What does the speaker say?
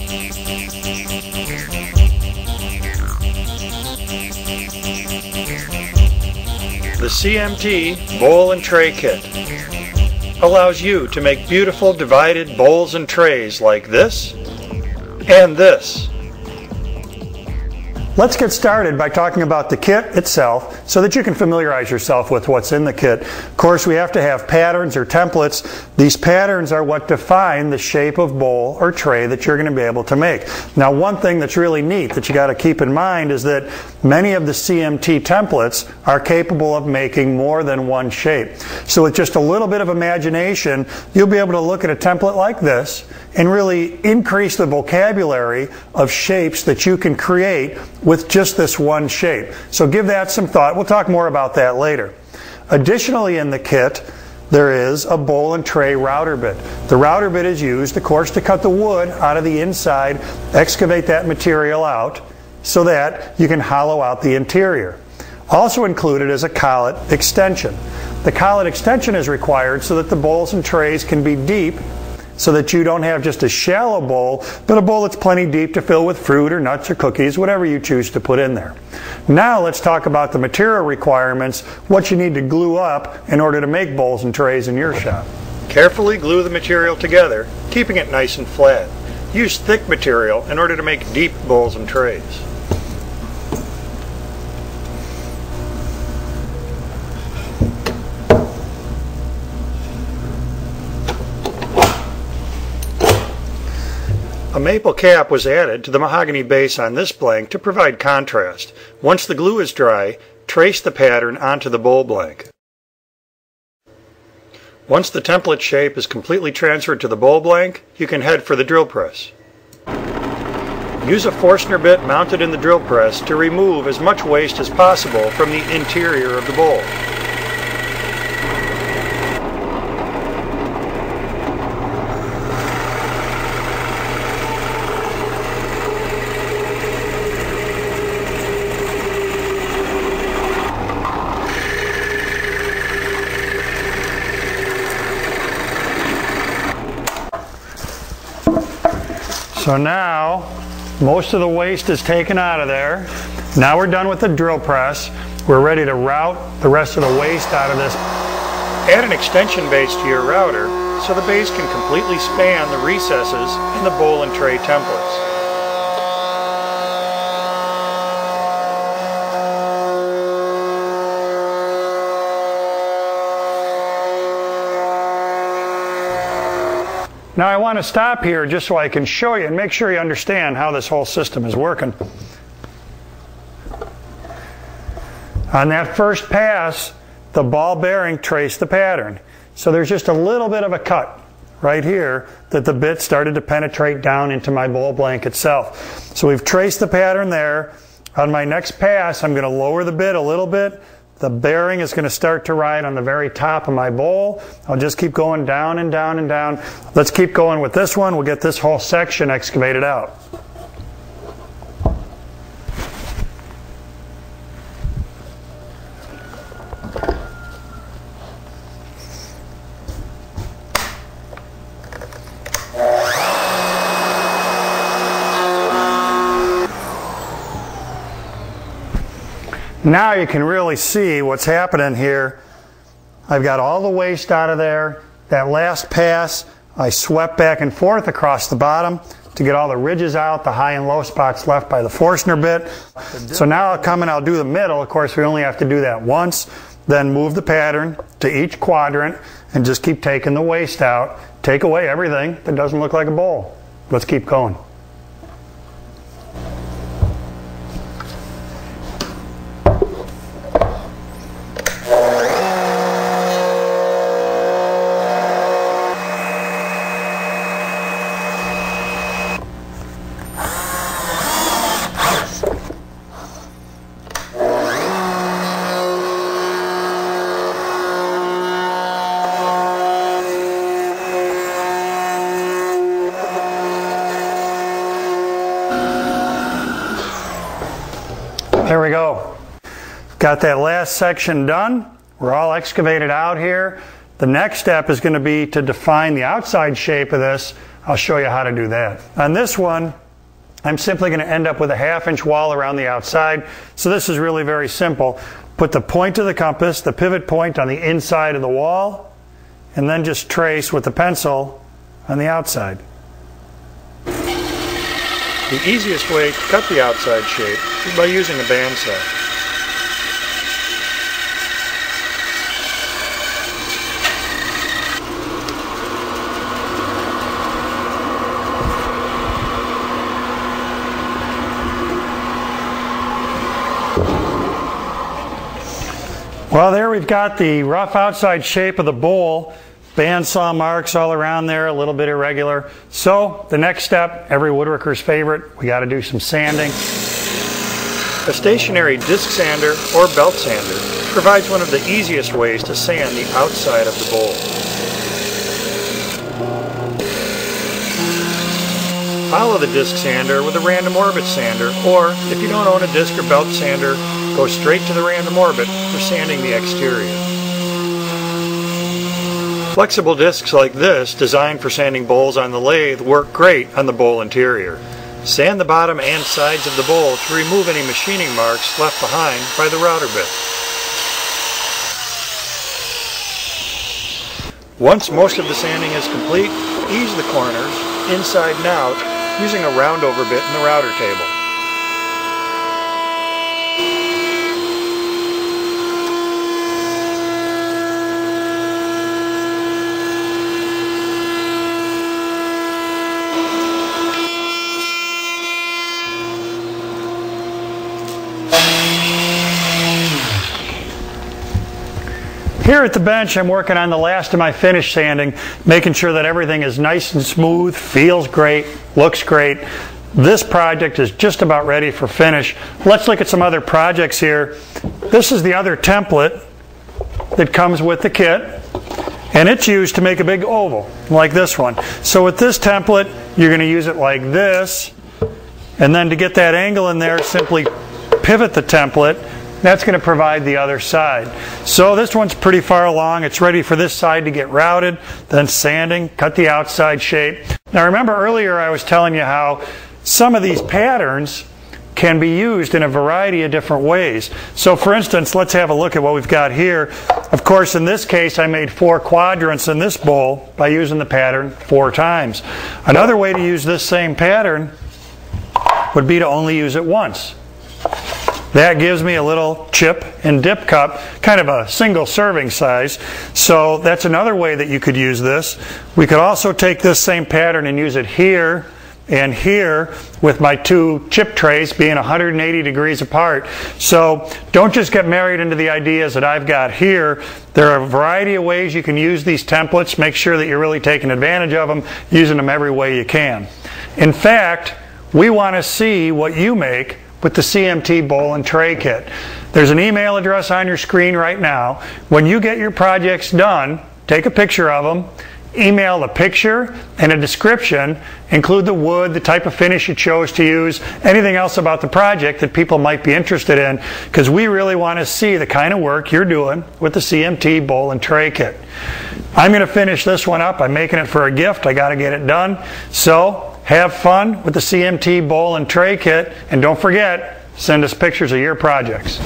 The CMT Bowl and Tray Kit allows you to make beautiful divided bowls and trays like this and this. Let's get started by talking about the kit itself so that you can familiarize yourself with what's in the kit. Of course, we have to have patterns or templates. These patterns are what define the shape of bowl or tray that you're going to be able to make. Now, one thing that's really neat that you got to keep in mind is that many of the CMT templates are capable of making more than one shape. So with just a little bit of imagination, you'll be able to look at a template like this and really increase the vocabulary of shapes that you can create with just this one shape. So give that some thought. We'll talk more about that later. Additionally in the kit, there is a bowl and tray router bit. The router bit is used, of course, to cut the wood out of the inside, excavate that material out so that you can hollow out the interior. Also included is a collet extension. The collet extension is required so that the bowls and trays can be deep, so that you don't have just a shallow bowl, but a bowl that's plenty deep to fill with fruit or nuts or cookies, whatever you choose to put in there. Now let's talk about the material requirements, what you need to glue up in order to make bowls and trays in your shop. Carefully glue the material together, keeping it nice and flat. Use thick material in order to make deep bowls and trays. A maple cap was added to the mahogany base on this blank to provide contrast. Once the glue is dry, trace the pattern onto the bowl blank. Once the template shape is completely transferred to the bowl blank, you can head for the drill press. Use a Forstner bit mounted in the drill press to remove as much waste as possible from the interior of the bowl. So now, most of the waste is taken out of there. Now we're done with the drill press. We're ready to route the rest of the waste out of this. Add an extension base to your router so the base can completely span the recesses in the bowl and tray templates. Now I want to stop here just so I can show you and make sure you understand how this whole system is working. On that first pass, the ball bearing traced the pattern. So there's just a little bit of a cut right here that the bit started to penetrate down into my bowl blank itself. So we've traced the pattern there. On my next pass, I'm going to lower the bit a little bit. The bearing is going to start to ride on the very top of my bowl. I'll just keep going down and down and down. Let's keep going with this one. We'll get this whole section excavated out. Now you can really see what's happening here. I've got all the waste out of there. That last pass, I swept back and forth across the bottom to get all the ridges out, the high and low spots left by the Forstner bit. So now I'll come and I'll do the middle. Of course, we only have to do that once. Then move the pattern to each quadrant and just keep taking the waste out. Take away everything that doesn't look like a bowl. Let's keep going. There we go. Got that last section done. We're all excavated out here. The next step is going to be to define the outside shape of this. I'll show you how to do that. On this one, I'm simply going to end up with a 1/2 inch wall around the outside. So this is really very simple. Put the point of the compass, the pivot point, on the inside of the wall, and then just trace with the pencil on the outside. The easiest way to cut the outside shape is by using a bandsaw. Well, there we've got the rough outside shape of the bowl. Bandsaw marks all around there, a little bit irregular. So the next step, every woodworker's favorite, we got to do some sanding. A stationary disc sander or belt sander provides one of the easiest ways to sand the outside of the bowl. Follow the disc sander with a random orbit sander, or if you don't own a disc or belt sander, go straight to the random orbit for sanding the exterior. Flexible discs like this, designed for sanding bowls on the lathe, work great on the bowl interior. Sand the bottom and sides of the bowl to remove any machining marks left behind by the router bit. Once most of the sanding is complete, ease the corners, inside and out, using a roundover bit in the router table. Here at the bench, I'm working on the last of my finish sanding, making sure that everything is nice and smooth, feels great, looks great. This project is just about ready for finish. Let's look at some other projects here. This is the other template that comes with the kit, and it's used to make a big oval, like this one. So with this template, you're going to use it like this, and then to get that angle in there, simply pivot the template. That's going to provide the other side. So this one's pretty far along. It's ready for this side to get routed, then sanding, cut the outside shape. Now remember earlier I was telling you how some of these patterns can be used in a variety of different ways. So for instance, let's have a look at what we've got here. Of course, in this case, I made 4 quadrants in this bowl by using the pattern 4 times. Another way to use this same pattern would be to only use it once. That gives me a little chip and dip cup, kind of a single serving size. So that's another way that you could use this. We could also take this same pattern and use it here and here with my 2 chip trays being 180 degrees apart. So don't just get married into the ideas that I've got here. There are a variety of ways you can use these templates. Make sure that you're really taking advantage of them, using them every way you can. In fact, we want to see what you make with the CMT bowl and tray kit. There's an email address on your screen right now. When you get your projects done, take a picture of them, email a picture and a description, include the wood, the type of finish you chose to use, anything else about the project that people might be interested in, because we really want to see the kind of work you're doing with the CMT bowl and tray kit. I'm going to finish this one up. I'm making it for a gift. I got to get it done. So have fun with the CMT bowl and tray kit, and don't forget, send us pictures of your projects.